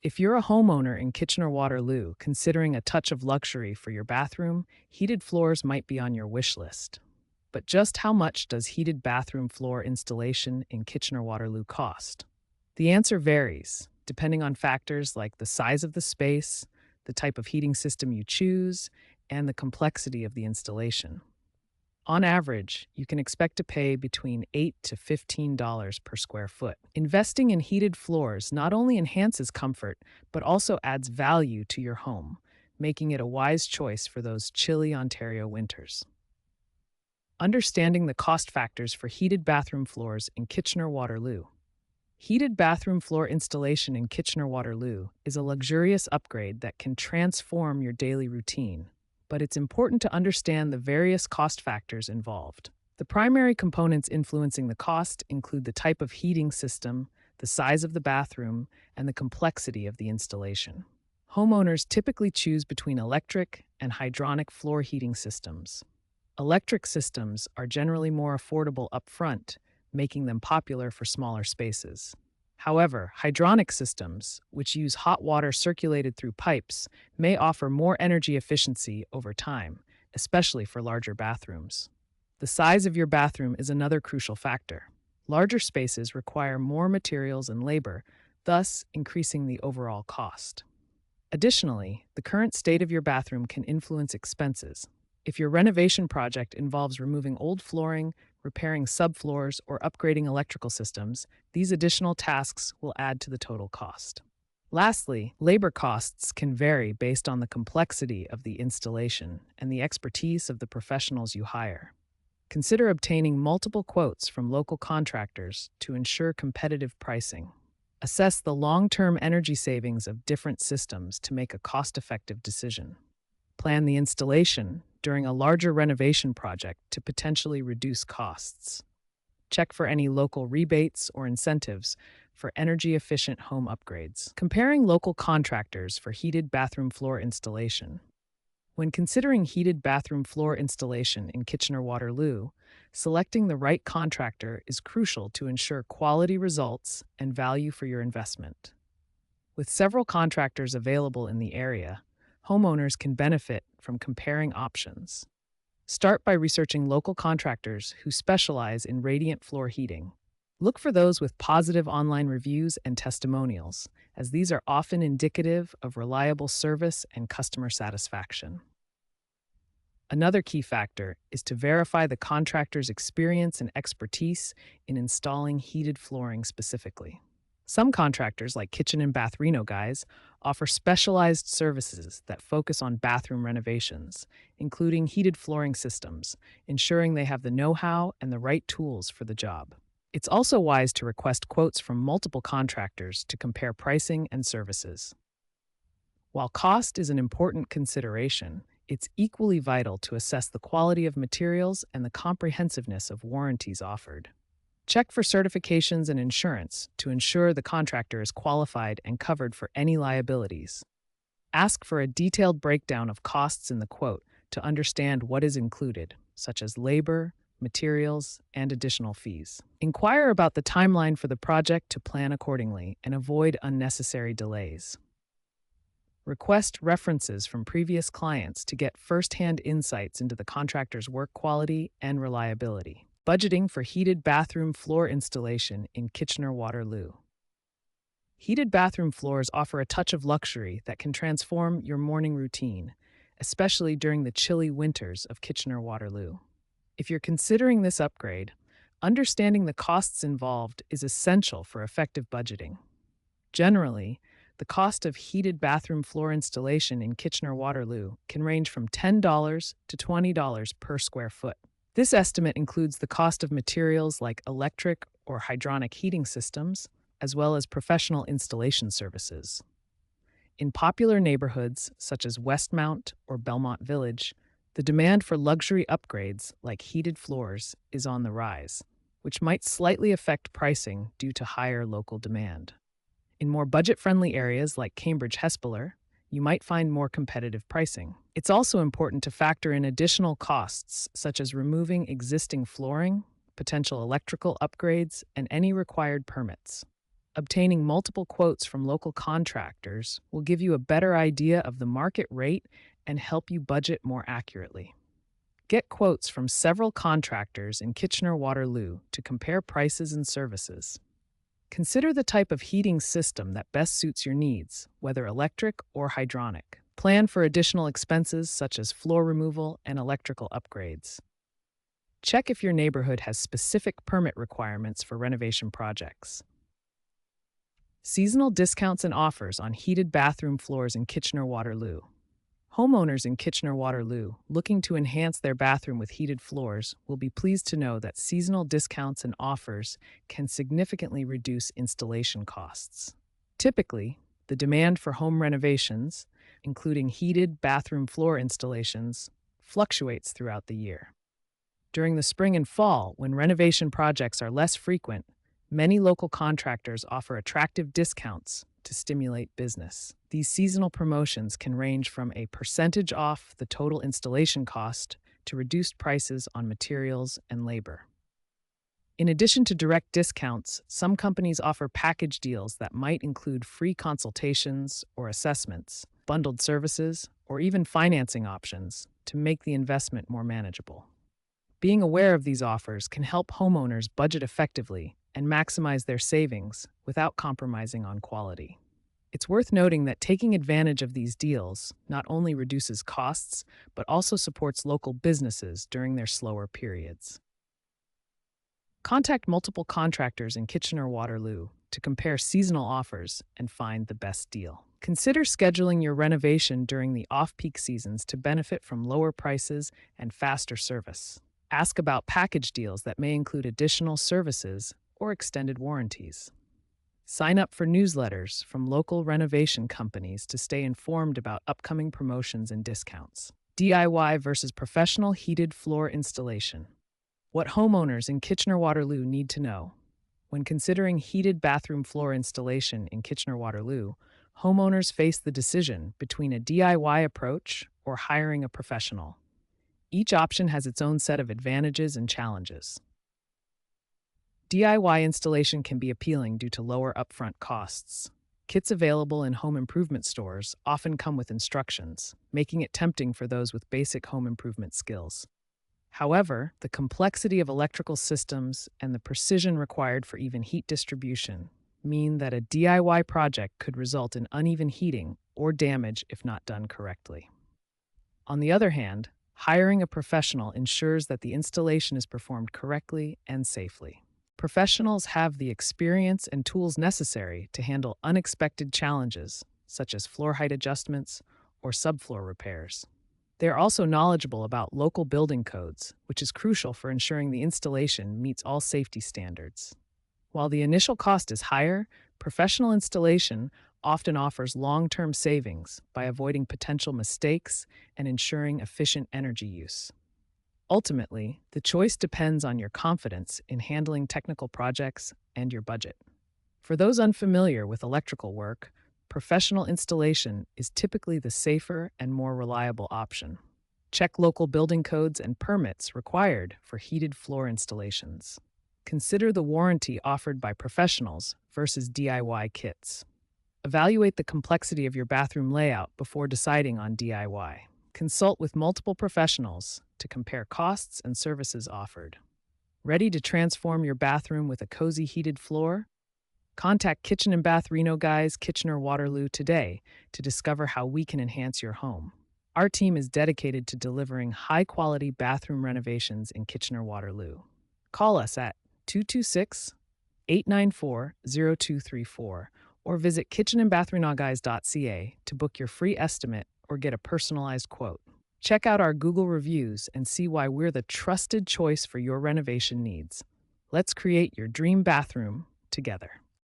If you're a homeowner in Kitchener-Waterloo considering a touch of luxury for your bathroom, heated floors might be on your wish list. But just how much does heated bathroom floor installation in Kitchener-Waterloo cost? The answer varies, depending on factors like the size of the space, the type of heating system you choose, and the complexity of the installation. On average, you can expect to pay between $8 to $15 per square foot. Investing in heated floors not only enhances comfort, but also adds value to your home, making it a wise choice for those chilly Ontario winters. Understanding the cost factors for heated bathroom floors in Kitchener-Waterloo. Heated bathroom floor installation in Kitchener-Waterloo is a luxurious upgrade that can transform your daily routine, but it's important to understand the various cost factors involved. The primary components influencing the cost include the type of heating system, the size of the bathroom, and the complexity of the installation. Homeowners typically choose between electric and hydronic floor heating systems. Electric systems are generally more affordable upfront, making them popular for smaller spaces. However, hydronic systems, which use hot water circulated through pipes, may offer more energy efficiency over time, especially for larger bathrooms. The size of your bathroom is another crucial factor. Larger spaces require more materials and labor, thus increasing the overall cost. Additionally, the current state of your bathroom can influence expenses. If your renovation project involves removing old flooring, repairing subfloors, or upgrading electrical systems, these additional tasks will add to the total cost. Lastly, labor costs can vary based on the complexity of the installation and the expertise of the professionals you hire. Consider obtaining multiple quotes from local contractors to ensure competitive pricing. Assess the long-term energy savings of different systems to make a cost-effective decision. Plan the installation during a larger renovation project to potentially reduce costs. Check for any local rebates or incentives for energy-efficient home upgrades. Comparing local contractors for heated bathroom floor installation. When considering heated bathroom floor installation in Kitchener-Waterloo, selecting the right contractor is crucial to ensure quality results and value for your investment. With several contractors available in the area, homeowners can benefit from comparing options. Start by researching local contractors who specialize in radiant floor heating. Look for those with positive online reviews and testimonials, as these are often indicative of reliable service and customer satisfaction. Another key factor is to verify the contractor's experience and expertise in installing heated flooring specifically. Some contractors, like Kitchen and Bath Reno guys, offer specialized services that focus on bathroom renovations, including heated flooring systems, ensuring they have the know-how and the right tools for the job. It's also wise to request quotes from multiple contractors to compare pricing and services. While cost is an important consideration, it's equally vital to assess the quality of materials and the comprehensiveness of warranties offered. Check for certifications and insurance to ensure the contractor is qualified and covered for any liabilities. Ask for a detailed breakdown of costs in the quote to understand what is included, such as labor, materials, and additional fees. Inquire about the timeline for the project to plan accordingly and avoid unnecessary delays. Request references from previous clients to get first-hand insights into the contractor's work quality and reliability. Budgeting for heated bathroom floor installation in Kitchener-Waterloo. Heated bathroom floors offer a touch of luxury that can transform your morning routine, especially during the chilly winters of Kitchener-Waterloo. If you're considering this upgrade, understanding the costs involved is essential for effective budgeting. Generally, the cost of heated bathroom floor installation in Kitchener-Waterloo can range from $10 to $20 per square foot. This estimate includes the cost of materials like electric or hydronic heating systems, as well as professional installation services. In popular neighborhoods such as Westmount or Belmont Village, the demand for luxury upgrades like heated floors is on the rise, which might slightly affect pricing due to higher local demand. In more budget-friendly areas like Cambridge-Hespeler, you might find more competitive pricing. It's also important to factor in additional costs, such as removing existing flooring, potential electrical upgrades, and any required permits. Obtaining multiple quotes from local contractors will give you a better idea of the market rate and help you budget more accurately. Get quotes from several contractors in Kitchener-Waterloo to compare prices and services. Consider the type of heating system that best suits your needs, whether electric or hydronic. Plan for additional expenses such as floor removal and electrical upgrades. Check if your neighborhood has specific permit requirements for renovation projects. Seasonal discounts and offers on heated bathroom floors in Kitchener-Waterloo. Homeowners in Kitchener-Waterloo looking to enhance their bathroom with heated floors will be pleased to know that seasonal discounts and offers can significantly reduce installation costs. Typically, the demand for home renovations, including heated bathroom floor installations, fluctuates throughout the year. During the spring and fall, when renovation projects are less frequent, many local contractors offer attractive discounts to stimulate business. These seasonal promotions can range from a percentage off the total installation cost to reduced prices on materials and labor. In addition to direct discounts, some companies offer package deals that might include free consultations or assessments, bundled services, or even financing options to make the investment more manageable. Being aware of these offers can help homeowners budget effectively and maximize their savings without compromising on quality. It's worth noting that taking advantage of these deals not only reduces costs, but also supports local businesses during their slower periods. Contact multiple contractors in Kitchener-Waterloo to compare seasonal offers and find the best deal. Consider scheduling your renovation during the off-peak seasons to benefit from lower prices and faster service. Ask about package deals that may include additional services or extended warranties. Sign up for newsletters from local renovation companies to stay informed about upcoming promotions and discounts. DIY versus professional heated floor installation. What homeowners in Kitchener-Waterloo need to know. When considering heated bathroom floor installation in Kitchener-Waterloo, homeowners face the decision between a DIY approach or hiring a professional. Each option has its own set of advantages and challenges. DIY installation can be appealing due to lower upfront costs. Kits available in home improvement stores often come with instructions, making it tempting for those with basic home improvement skills. However, the complexity of electrical systems and the precision required for even heat distribution mean that a DIY project could result in uneven heating or damage if not done correctly. On the other hand, hiring a professional ensures that the installation is performed correctly and safely. Professionals have the experience and tools necessary to handle unexpected challenges, such as floor height adjustments or subfloor repairs. They are also knowledgeable about local building codes, which is crucial for ensuring the installation meets all safety standards. While the initial cost is higher, professional installation often offers long-term savings by avoiding potential mistakes and ensuring efficient energy use. Ultimately, the choice depends on your confidence in handling technical projects and your budget. For those unfamiliar with electrical work, professional installation is typically the safer and more reliable option. Check local building codes and permits required for heated floor installations. Consider the warranty offered by professionals versus DIY kits. Evaluate the complexity of your bathroom layout before deciding on DIY. Consult with multiple professionals to compare costs and services offered. Ready to transform your bathroom with a cozy heated floor? Contact Kitchen and Bath Reno Guys Kitchener-Waterloo today to discover how we can enhance your home. Our team is dedicated to delivering high-quality bathroom renovations in Kitchener-Waterloo. Call us at 226-894-0234 or visit kitchenandbathrenoguys.ca to book your free estimate or get a personalized quote. Check out our Google reviews and see why we're the trusted choice for your renovation needs. Let's create your dream bathroom together.